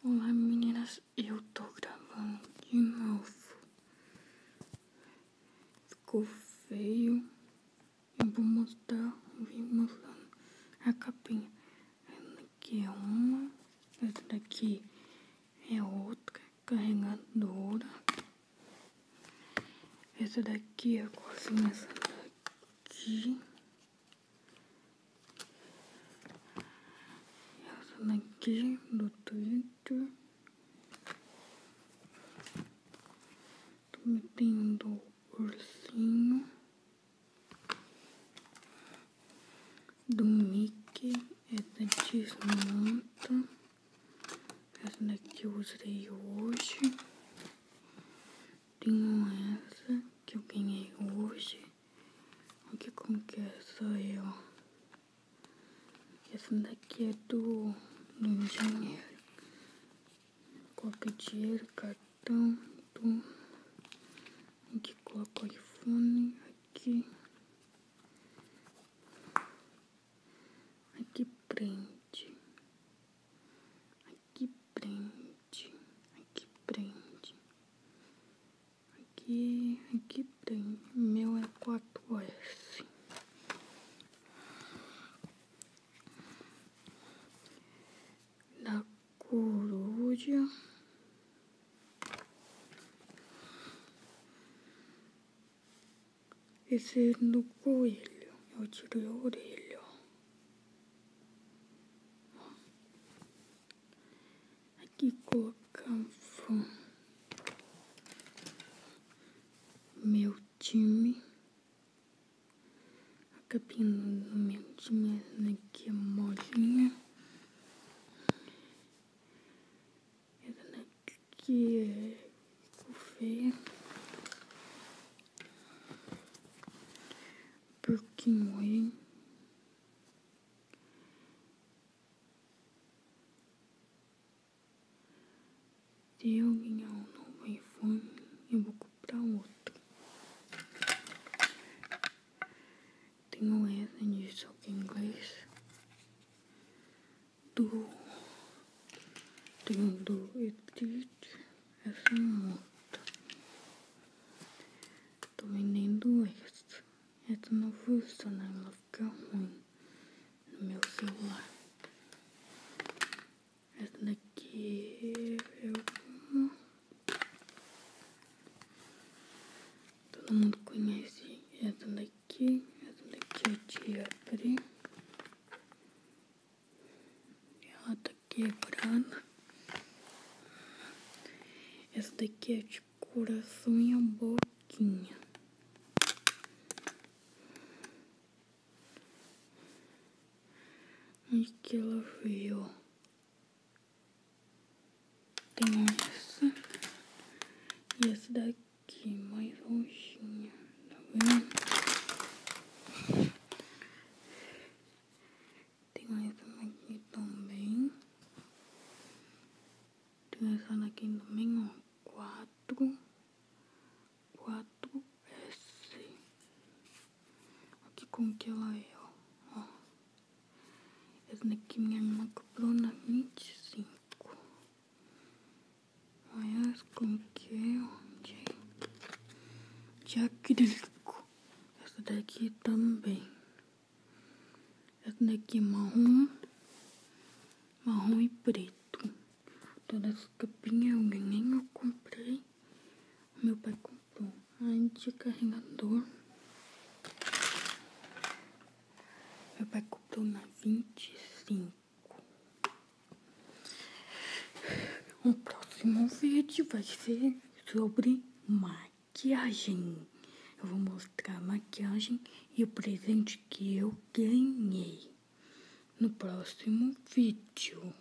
Olá meninas, eu tô gravando de novo. Ficou feio. Eu vou vim mostrando a capinha. Essa daqui é uma, essa daqui é outra carregadora. Essa daqui é igualzinha essa daqui. Essa daqui do Twitter. Também tem do ursinho. Do Mickey, essa desmonta. Essa daqui eu usei hoje. Tenho essa que eu ganhei hoje. Aqui como que é essa aí, ó. Essa daqui é do engenheiro. Coloca dinheiro, cartão, tudo. Aqui coloca o iPhone, aqui. Aqui prende. Aqui prende. Aqui prende. Aqui prende. Meu é 4S. Da coruja. Esse é do coelho. Eu tirei a orelha, ó. Aqui colocava meu time. A capinha do meu time, essa daqui é molinha. Essa daqui é feia. Porquinho aí. Se eu ganhar um novo iPhone, eu vou comprar outro. Tenho essa de soco inglês. Tenho do Edith. Essa é outra. Tô vendendo essa. Essa não funciona, ela fica ruim no meu celular. Essa daqui é uma. Todo mundo conhece essa daqui. Essa daqui é tia Pri. Ela tá quebrada. Essa daqui é de coração e a boquinha. Onde que ela veio, ó. Tem essa. E essa daqui, mais roxinha. Tá vendo? Tem essa daqui também. Tem essa daqui também, ó. 4S. Aqui como que ela é, ó. Essa daqui minha irmã comprou na 25. Olha como que é, ó. De acrílico. Essa daqui também. Essa daqui é marrom e preto. Todas as capinhas eu ganhei, eu comprei. Meu pai comprou. Anticarregador. Meu pai comprou na 25. O próximo vídeo vai ser sobre maquiagem. Eu vou mostrar a maquiagem e o presente que eu ganhei no próximo vídeo.